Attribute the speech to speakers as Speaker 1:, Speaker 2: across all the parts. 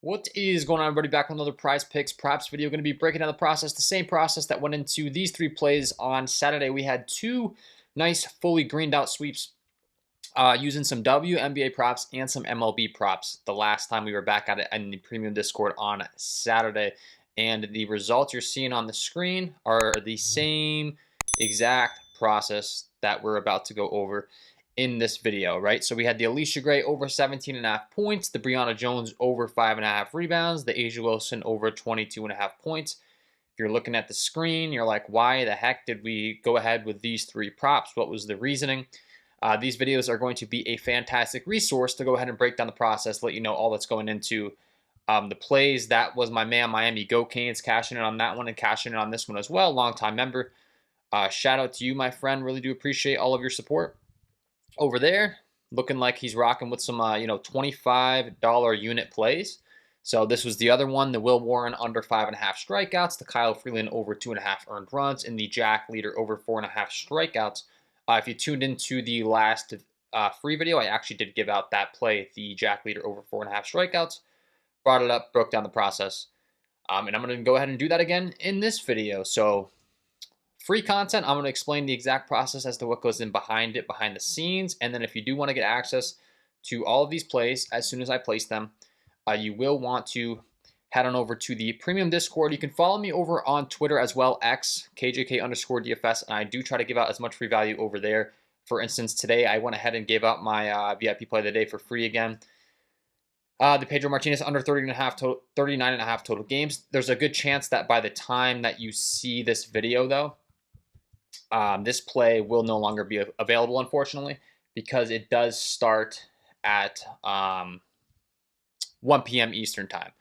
Speaker 1: What is going on, everybody? Back with another Prize Picks props video. Going to be breaking down the process, the same process that went into these three plays on Saturday. We had two nice fully greened out sweeps using some Wnba props and some MLB props the last time we were back at it in the premium Discord on Saturday. And the results you're seeing on the screen are the same exact process that we're about to go over in this video, right? So we had the Alicia Gray over 17.5 points, the Brianna Jones over 5.5 rebounds, the Asia Wilson over 22.5 points. If you're looking at the screen, you're like, why the heck did we go ahead with these three props? What was the reasoning? These videos are going to be a fantastic resource to go ahead and break down the process, let you know all that's going into the plays. That was my man, Miami Go Canes, cashing in on that one and cashing in on this one as well. Longtime member. Shout out to you, my friend. Really do appreciate all of your support. Over there, looking like he's rocking with some, $25 unit plays. So this was the other one, the Will Warren under 5.5 strikeouts, the Kyle Freeland over 2.5 earned runs, and the Jack Leader over 4.5 strikeouts. If you tuned into the last free video, I actually did give out that play, the Jack Leader over 4.5 strikeouts. Brought it up, broke down the process. And I'm going to go ahead and do that again in this video. So free content, I'm going to explain the exact process as to what goes in behind it, behind the scenes. And then if you do want to get access to all of these plays as soon as I place them, you will want to head on over to the premium Discord. You can follow me over on Twitter as well, X, KJK_DFS, and I do try to give out as much free value over there. For instance, today I went ahead and gave out my VIP play of the day for free again. The Pedro Martinez under 39.5 total games. There's a good chance that by the time that you see this video, though, this play will no longer be available, unfortunately, because it does start at 1 p.m. Eastern time.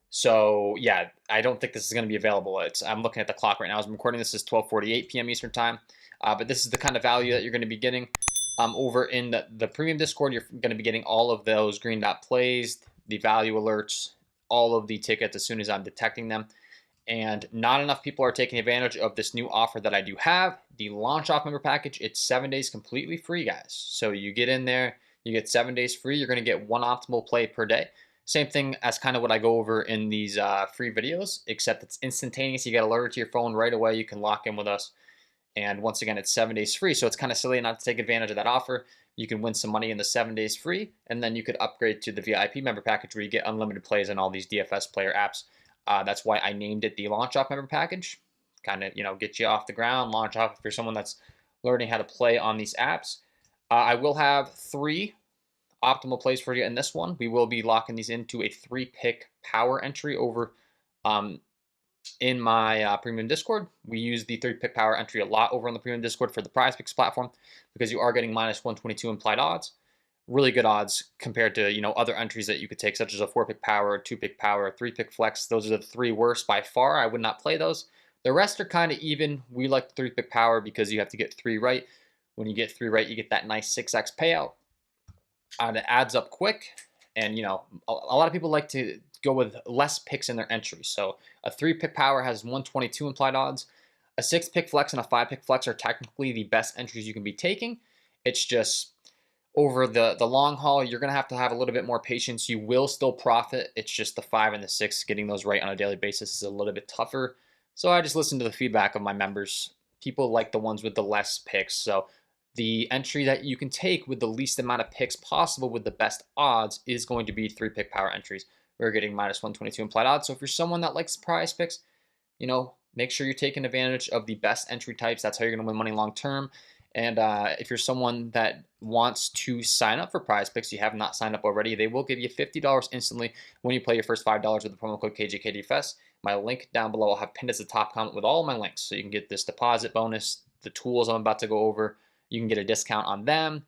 Speaker 1: So, yeah, I don't think this is going to be available. I'm looking at the clock right now. As I'm recording this is 12:48 p.m. Eastern time. But this is the kind of value that you're going to be getting over in the premium Discord. You're going to be getting all of those green dot plays, the value alerts, all of the tickets as soon as I'm detecting them. And not enough people are taking advantage of this new offer that I do have, the launch off member package. It's 7 days completely free, guys. So you get in there, you get 7 days free. You're going to get one optimal play per day. Same thing as kind of what I go over in these free videos, except it's instantaneous. You get alerted to your phone right away. You can lock in with us. And once again, it's 7 days free. So it's kind of silly not to take advantage of that offer. You can win some money in the 7 days free, and then you could upgrade to the VIP member package where you get unlimited plays on all these DFS player apps. That's why I named it the launch off member package. Kind of, get you off the ground, launch off if you're someone that's learning how to play on these apps. I will have 3 optimal plays for you in this one. We will be locking these into a 3-pick power entry over in my premium Discord. We use the 3-pick power entry a lot over on the premium Discord for the Prizepicks platform because you are getting minus 122 implied odds. Really good odds compared to other entries that you could take, such as a 4-pick power, 2-pick power, 3-pick flex. Those are the 3 worst by far. I would not play those. The rest are kind of even. We like the 3-pick power because you have to get 3 right. When you get 3 right, you get that nice 6x payout. It adds up quick, and a lot of people like to go with less picks in their entries. So a 3-pick power has 122 implied odds. A 6-pick flex and a 5-pick flex are technically the best entries you can be taking. It's just over the long haul, you're going to have a little bit more patience. You will still profit. It's just the 5 and the 6, getting those right on a daily basis is a little bit tougher. So I just listen to the feedback of my members. People like the ones with the less picks. So the entry that you can take with the least amount of picks possible with the best odds is going to be 3-pick power entries. We're getting minus 122 implied odds. So if you're someone that likes Prizepicks, make sure you're taking advantage of the best entry types. That's how you're going to win money long term. And if you're someone that wants to sign up for Prizepicks, you have not signed up already, they will give you $50 instantly when you play your first $5 with the promo code KJKDFS. My link down below I'll have pinned as a top comment with all of my links. So you can get this deposit bonus, the tools I'm about to go over. You can get a discount on them.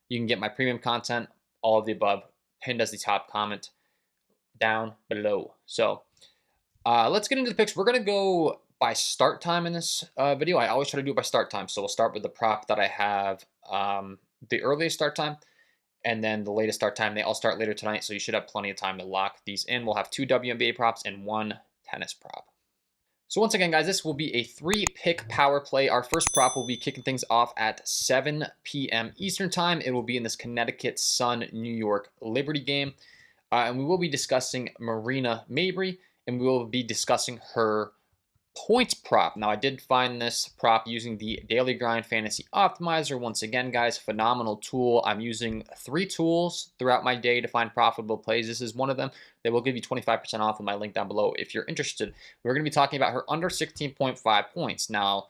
Speaker 1: You can get my premium content, all of the above, pinned as the top comment down below. So let's get into the picks. We're going to go by start time in this video. I always try to do it by start time. So we'll start with the prop that I have the earliest start time and then the latest start time. They all start later tonight, so you should have plenty of time to lock these in. We'll have 2 WNBA props and 1 tennis prop. So once again, guys, this will be a 3-pick power play. Our first prop will be kicking things off at 7 p.m. Eastern time. It will be in this Connecticut Sun New York Liberty game. And we will be discussing Marina Mabry, and we will be discussing her points prop. Now, I did find this prop using the Daily Grind Fantasy Optimizer. Once again, guys, phenomenal tool. I'm using 3 tools throughout my day to find profitable plays. This is one of them. They will give you 25% off with my link down below if you're interested. We're going to be talking about her under 16.5 points. Now,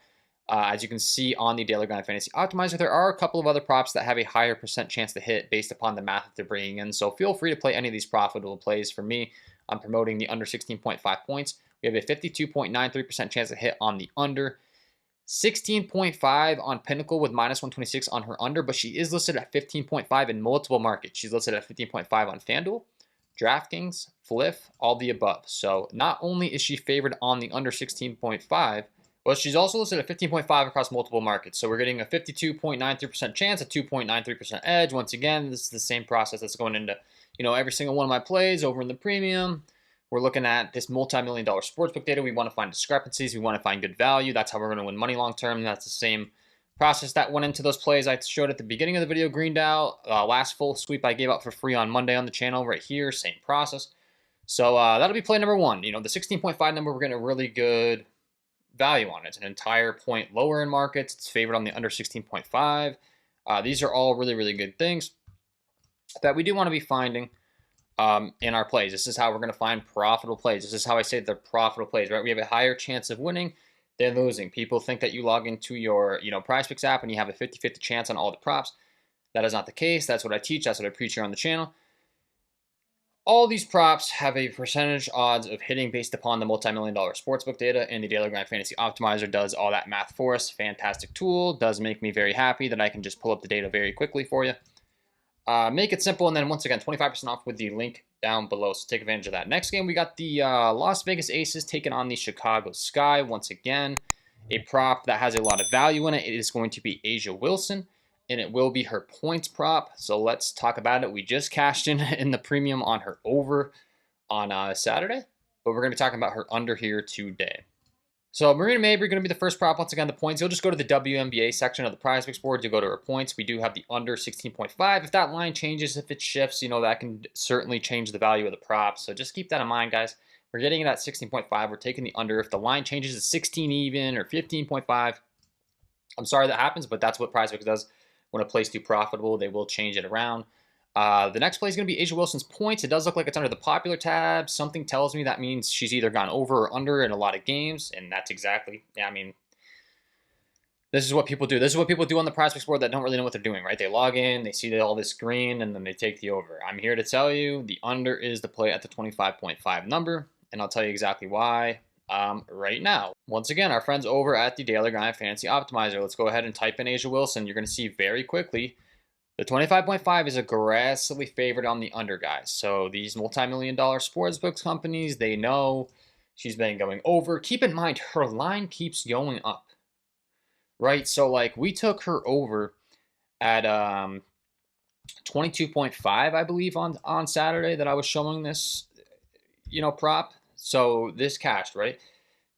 Speaker 1: as you can see on the Daily Grind Fantasy Optimizer, there are a couple of other props that have a higher percent chance to hit based upon the math that they're bringing in. So feel free to play any of these profitable plays. For me, I'm promoting the under 16.5 points. We have a 52.93% chance to hit on the under. 16.5 on Pinnacle with minus 126 on her under, but she is listed at 15.5 in multiple markets. She's listed at 15.5 on FanDuel, DraftKings, Fliff, all the above. So not only is she favored on the under 16.5, but she's also listed at 15.5 across multiple markets. So we're getting a 52.93% chance, a 2.93% edge. Once again, this is the same process that's going into, every single one of my plays over in the premium. We're looking at this multi-million-dollar sportsbook data. We want to find discrepancies. We want to find good value. That's how we're going to win money long term. That's the same process that went into those plays I showed at the beginning of the video, greened out. Last full sweep I gave out for free on Monday on the channel right here. Same process. So that'll be play number 1. The 16.5 number, we're getting a really good value on it. It's an entire point lower in markets. It's favored on the under 16.5. These are all really, really good things that we do want to be finding in our plays. This is how we're going to find profitable plays. This is how I say they're profitable plays, right? We have a higher chance of winning than losing. People think that you log into your, Prizepicks app and you have a 50-50 chance on all the props. That is not the case. That's what I teach. That's what I preach here on the channel. All these props have a percentage odds of hitting based upon the multi-million-dollar sportsbook data, and the Daily Grind Fantasy Optimizer does all that math for us. Fantastic tool. Does make me very happy that I can just pull up the data very quickly for you. Make it simple, and then once again, 25% off with the link down below, so take advantage of that. Next game, we got the Las Vegas Aces taking on the Chicago Sky. Once again, a prop that has a lot of value in it. It is going to be A'ja Wilson, and it will be her points prop. So let's talk about it. We just cashed in the premium on her over on Saturday, but we're going to be talking about her under here today. So Marina Mabry going to be the first prop. Once again, the points. You'll just go to the Wnba section of the Prizepicks board. You'll go to her points. We do have the under 16.5. If that line changes, if it shifts, that can certainly change the value of the prop. So just keep that in mind, guys. We're getting it at 16.5. We're taking the under. If the line changes to 16 even or 15.5, I'm sorry that happens, but that's what Prizepicks does. When a play's too profitable, they will change it around. The next play is going to be A'ja Wilson's points. It does look like it's under the popular tab. Something tells me that means she's either gone over or under in a lot of games, and that's exactly, this is what people do. This is what people do on the Prizepicks board that don't really know what they're doing, right? They log in, they see all this green, and then they take the over. I'm here to tell you the under is the play at the 25.5 number, and I'll tell you exactly why right now. Once again, our friends over at the Daily Grind Fantasy Optimizer. Let's go ahead and type in A'ja Wilson. You're going to see very quickly the 25.5 is aggressively favored on the under, guys. So these multi-million-dollar sportsbooks companies, they know she's been going over. Keep in mind, her line keeps going up, right? So, we took her over at 22.5, I believe, on Saturday that I was showing this, prop. So this cashed, right?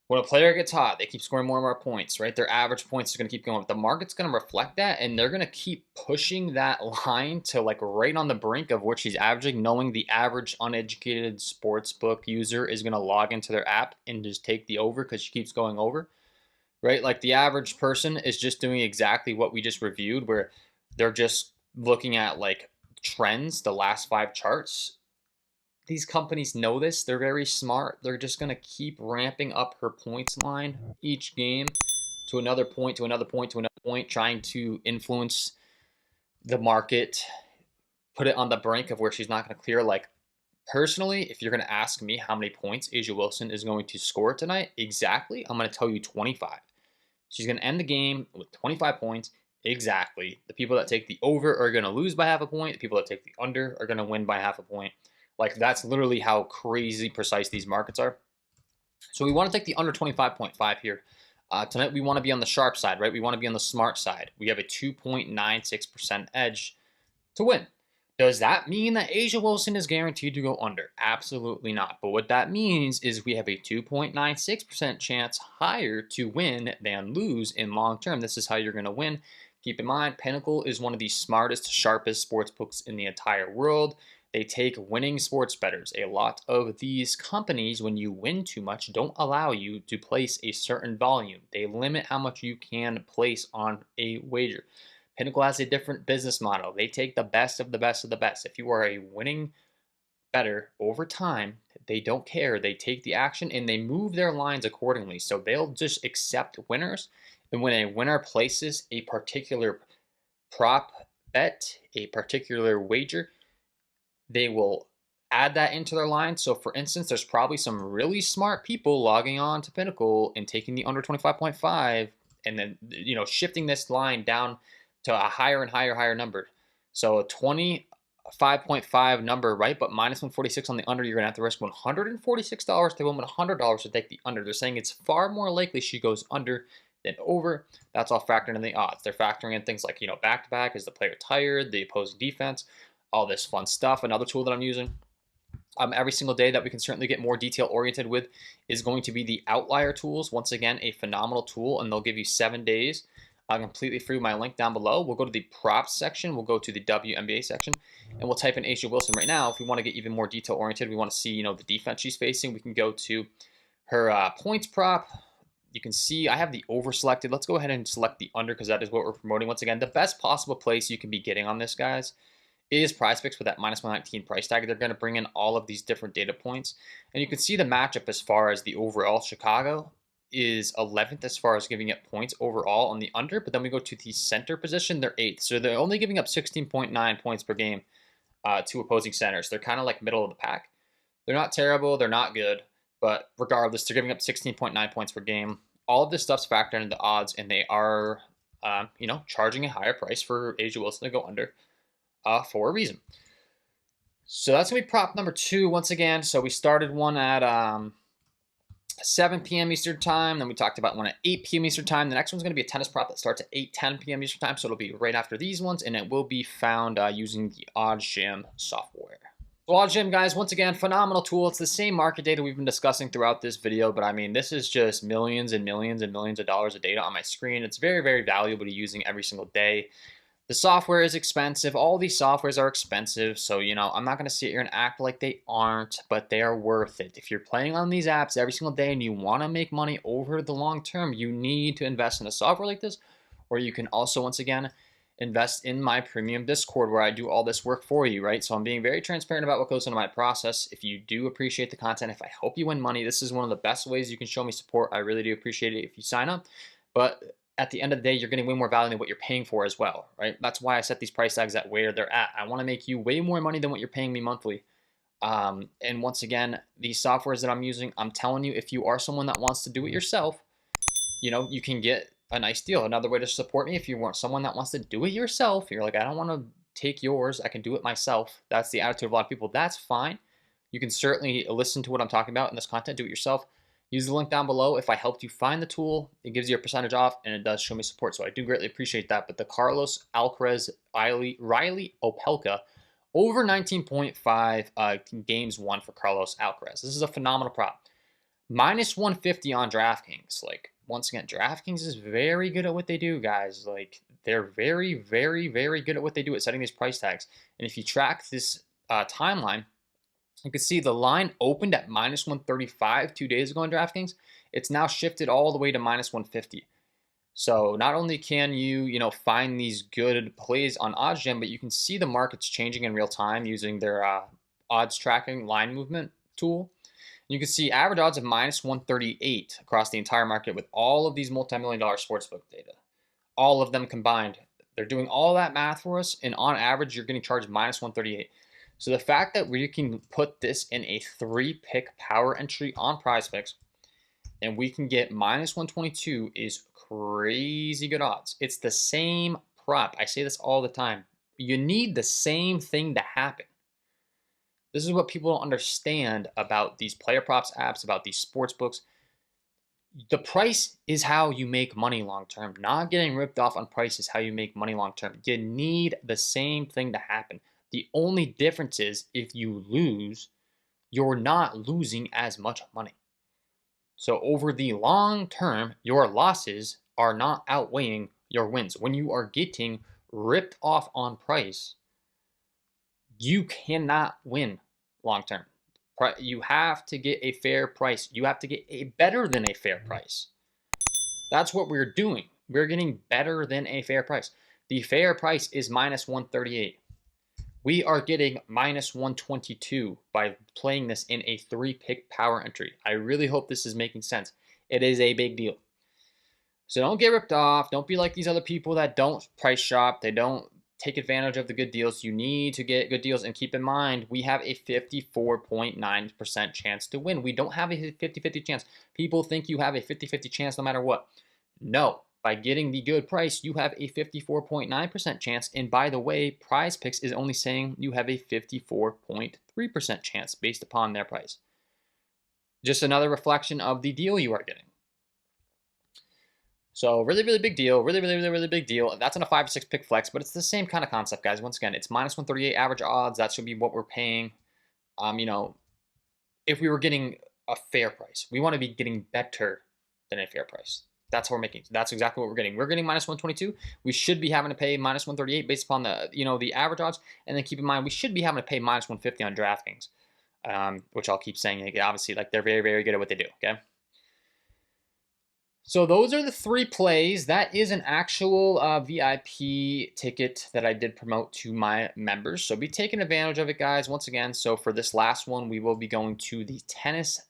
Speaker 1: When a player gets hot, they keep scoring more and more points, right? Their average points is going to keep going up. The market's going to reflect that, and they're going to keep pushing that line to right on the brink of what she's averaging, knowing the average uneducated sportsbook user is going to log into their app and just take the over because she keeps going over, right? The average person is just doing exactly what we just reviewed, where they're just looking at trends, the last 5 charts. These companies know this. They're very smart. They're just going to keep ramping up her points line each game to another point, to another point, to another point, trying to influence the market, put it on the brink of where she's not going to clear. Personally, if you're going to ask me how many points A'ja Wilson is going to score tonight, exactly, I'm going to tell you 25. She's going to end the game with 25 points. Exactly. The people that take the over are going to lose by half a point. The people that take the under are going to win by half a point. That's literally how crazy precise these markets are. So we want to take the under 25.5 here. Tonight we want to be on the sharp side, right? We want to be on the smart side. We have a 2.96% edge to win. Does that mean that A'ja Wilson is guaranteed to go under? Absolutely not. But what that means is we have a 2.96% chance higher to win than lose in long term. This is how you're going to win. Keep in mind, Pinnacle is one of the smartest, sharpest sports books in the entire world. They take winning sports bettors. A lot of these companies, when you win too much, don't allow you to place a certain volume. They limit how much you can place on a wager. Pinnacle has a different business model. They take the best of the best of the best. If you are a winning better over time, they don't care. They take the action and they move their lines accordingly. So they'll just accept winners. And when a winner places a particular prop bet, a particular wager, they will add that into their line. So for instance, there's probably some really smart people logging on to Pinnacle and taking the under 25.5 and then shifting this line down to a higher and higher number. So a 25.5 number, right? But minus 146 on the under, you're gonna have to risk $146 to win $100 to take the under. They're saying it's far more likely she goes under than over. That's all factored in the odds. They're factoring in things like back to back, is the player tired, the opposing defense, all this fun stuff. Another tool that I'm using every single day that we can certainly get more detail oriented with is going to be the outlier tools. Once again, a phenomenal tool, and they'll give you 7 days completely free. My link down below. We'll go to the props section. We'll go to the Wnba section, and we'll type in A'ja Wilson right now. If we want to get even more detail oriented, we want to see the defense she's facing. We can go to her points prop. You can see I have the over selected. Let's go ahead and select the under because that is what we're promoting. Once again, the best possible place you can be getting on this, guys, is Prizepicks with that minus 119 price tag. They're going to bring in all of these different data points. And you can see the matchup as far as the overall. Chicago is 11th as far as giving up points overall on the under. But then we go to the center position. They're 8th. So they're only giving up 16.9 points per game to opposing centers. They're kind of like middle of the pack. They're not terrible. They're not good. But regardless, they're giving up 16.9 points per game. All of this stuff's factored into the odds. And they are, charging a higher price for A'ja Wilson to go under. For a reason. So that's going to be prop number 2 once again. So we started one at 7 p.m. Eastern Time. Then we talked about one at 8 p.m. Eastern Time. The next one's going to be a tennis prop that starts at 8:10 p.m. Eastern Time. So it'll be right after these ones. And it will be found using the OddsJam software. So OddsJam, guys, once again, phenomenal tool. It's the same market data we've been discussing throughout this video. But I mean, this is just millions and millions and millions of dollars of data on my screen. It's very, very valuable to using every single day. The software is expensive. All these softwares are expensive. So, I'm not going to sit here and act like they aren't, but they are worth it. If you're playing on these apps every single day and you want to make money over the long term, you need to invest in a software like this. Or you can also, once again, invest in my premium Discord where I do all this work for you, right? So I'm being very transparent about what goes into my process. If you do appreciate the content, if I help you win money, this is one of the best ways you can show me support. I really do appreciate it if you sign up. But at the end of the day, you're getting way more value than what you're paying for as well, right? That's why I set these price tags at where they're at. I want to make you way more money than what you're paying me monthly. And once again, these softwares that I'm using, I'm telling you, if you are someone that wants to do it yourself, you can get a nice deal. Another way to support me, if you want someone that wants to do it yourself, you're like, I don't want to take yours, I can do it myself. That's the attitude of a lot of people. That's fine. You can certainly listen to what I'm talking about in this content, do it yourself. Use the link down below. If I helped you find the tool, it gives you a percentage off, and it does show me support. So I do greatly appreciate that. But the Carlos Alcaraz, Riley Opelka, over 19.5 games won for Carlos Alcaraz. This is a phenomenal prop. Minus 150 on DraftKings. Like, once again, DraftKings is very good at what they do, guys. Like, they're very, very, very good at what they do at setting these price tags. And if you track this timeline, you can see the line opened at minus 135 2 days ago on DraftKings. It's now shifted all the way to minus 150. So not only can you, find these good plays on OddsJam, but you can see the markets changing in real time using their odds tracking line movement tool. You can see average odds of minus 138 across the entire market with all of these multi-million-dollar sportsbook data. All of them combined. They're doing all that math for us, and on average, you're getting charged minus 138. So the fact that we can put this in a 3-pick power entry on Prizepicks and we can get minus 122 is crazy good odds. It's the same prop. I say this all the time. You need the same thing to happen. This is what people don't understand about these player props apps, about these sports books. The price is how you make money long term. Not getting ripped off on price is how you make money long term. You need the same thing to happen. The only difference is if you lose, you're not losing as much money. So over the long term, your losses are not outweighing your wins. When you are getting ripped off on price, You cannot win long term. You have to get a fair price. You have to get a better than a fair price. That's what we're doing. We're getting better than a fair price. The fair price is minus 138. We are getting minus 122 by playing this in a 3-pick power entry. I really hope this is making sense. It is a big deal. So don't get ripped off. Don't be like these other people that don't price shop. They don't take advantage of the good deals. You need to get good deals. And keep in mind, we have a 54.9% chance to win. We don't have a 50-50 chance. People think you have a 50-50 chance no matter what. No. By getting the good price, you have a 54.9% chance. And by the way, Prizepicks is only saying you have a 54.3% chance based upon their price. Just another reflection of the deal you are getting. So really, really big deal. Really big deal. That's on a 5 or 6 pick flex, but it's the same kind of concept, guys. Once again, it's minus 138 average odds. That should be what we're paying. If we were getting a fair price, we want to be getting better than a fair price. That's what we're making. That's exactly what we're getting. We're getting minus 122. We should be having to pay minus 138 based upon the average odds. And then keep in mind, we should be having to pay minus 150 on DraftKings, which I'll keep saying. Obviously, they're very, very good at what they do. Okay. So those are the 3 plays. That is an actual VIP ticket that I did promote to my members. So be taking advantage of it, guys. Once again, so for this last one, we will be going to the tennis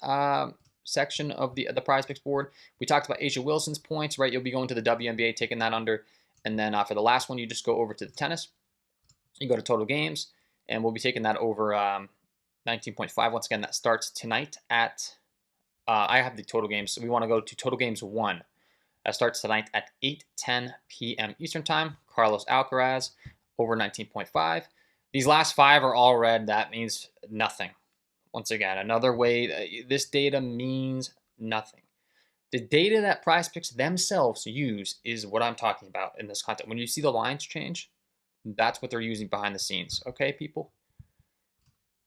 Speaker 1: section of the Prizepicks board. We talked about A'ja Wilson's points, right? You'll be going to the Wnba, taking that under. And then for the last one, you just go over to the tennis. You go to total games, and we'll be taking that over 19.5. Once again, that starts tonight at... I have the total games. So we want to go to total games 1. That starts tonight at 8:10 p.m. Eastern time. Carlos Alcaraz over 19.5. These last 5 are all red. That means nothing. Once again, another way, this data means nothing. The data that Prizepicks themselves use is what I'm talking about in this content. When you see the lines change, that's what they're using behind the scenes. Okay, people?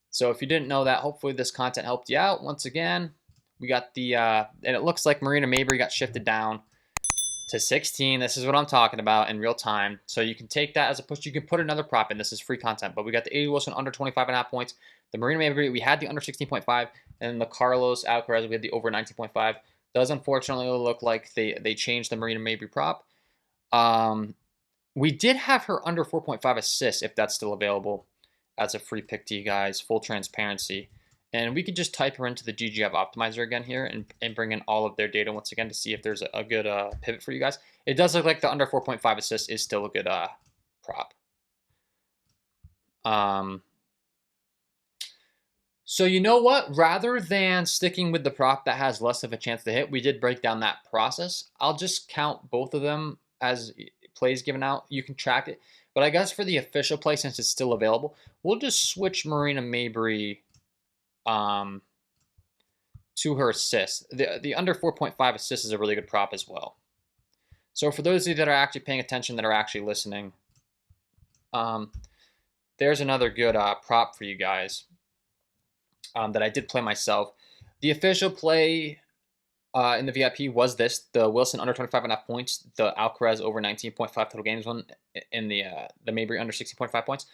Speaker 1: So if you didn't know that, hopefully this content helped you out. Once again, we got the, and it looks like Marina Mabrey got shifted down to 16. This is what I'm talking about in real time. So you can take that as a push. You can put another prop in. This is free content. But we got the A'ja Wilson under 25.5 points. The Marina Mabrey, we had the under 16.5. And the Carlos Alcaraz, we had the over 19.5. Does unfortunately look like they changed the Marina Mabrey prop. We did have her under 4.5 assists, if that's still available, as a free pick to you guys. Full transparency. And we could just type her into the GGF optimizer again here and bring in all of their data once again to see if there's a good pivot for you guys. It does look like the under 4.5 assist is still a good prop. So you know what? Rather than sticking with the prop that has less of a chance to hit, we did break down that process. I'll just count both of them as plays given out. You can track it. But I guess for the official play, since it's still available, we'll just switch Marina Mabrey to her assists. The under 4.5 assists is a really good prop as well. So for those of you that are actually paying attention, that are actually listening, there's another good prop for you guys that I did play myself. The official play in the VIP was this: the Wilson under 25.5 points, the Alcaraz over 19.5 total games one, in the Mabrey under 16.5 points.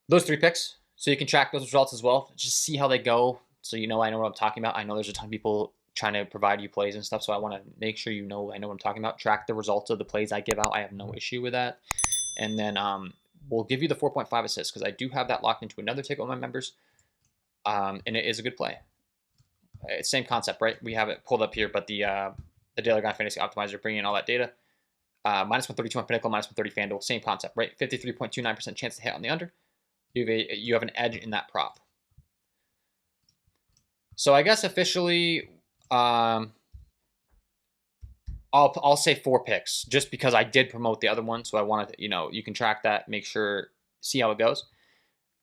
Speaker 1: Those 3 picks. So you can track those results as well. Just see how they go. So I know what I'm talking about. I know there's a ton of people trying to provide you plays and stuff. So I want to make sure I know what I'm talking about. Track the results of the plays I give out. I have no issue with that. And then we'll give you the 4.5 assists because I do have that locked into another ticket with my members. And it is a good play. It's same concept, right? We have it pulled up here, but the Daily Grind Fantasy Optimizer bringing in all that data. Minus 132 on Pinnacle, minus 130 FanDuel. Same concept, right? 53.29% chance to hit on the under. You have an edge in that prop. So I guess officially, I'll say 4 picks just because I did promote the other one. So I wanted to, you can track that, make sure, see how it goes.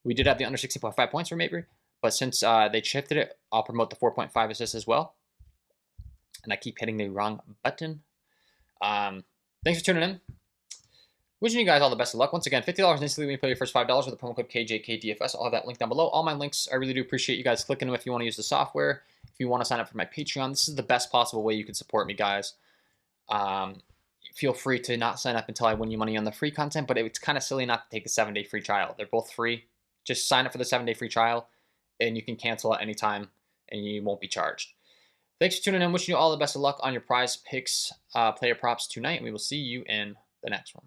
Speaker 1: We did have the under 16.5 points for Mabrey, but since they shifted it, I'll promote the 4.5 assists as well. And I keep hitting the wrong button. Thanks for tuning in. Wishing you guys all the best of luck. Once again, $50 instantly when you pay your first $5 with the promo code KJKDFS. I'll have that link down below. All my links, I really do appreciate you guys clicking them if you want to use the software. If you want to sign up for my Patreon, this is the best possible way you can support me, guys. Feel free to not sign up until I win you money on the free content, but it's kind of silly not to take a 7-day free trial. They're both free. Just sign up for the 7-day free trial, and you can cancel at any time, and you won't be charged. Thanks for tuning in. Wishing you all the best of luck on your Prize Picks player props tonight, and we will see you in the next one.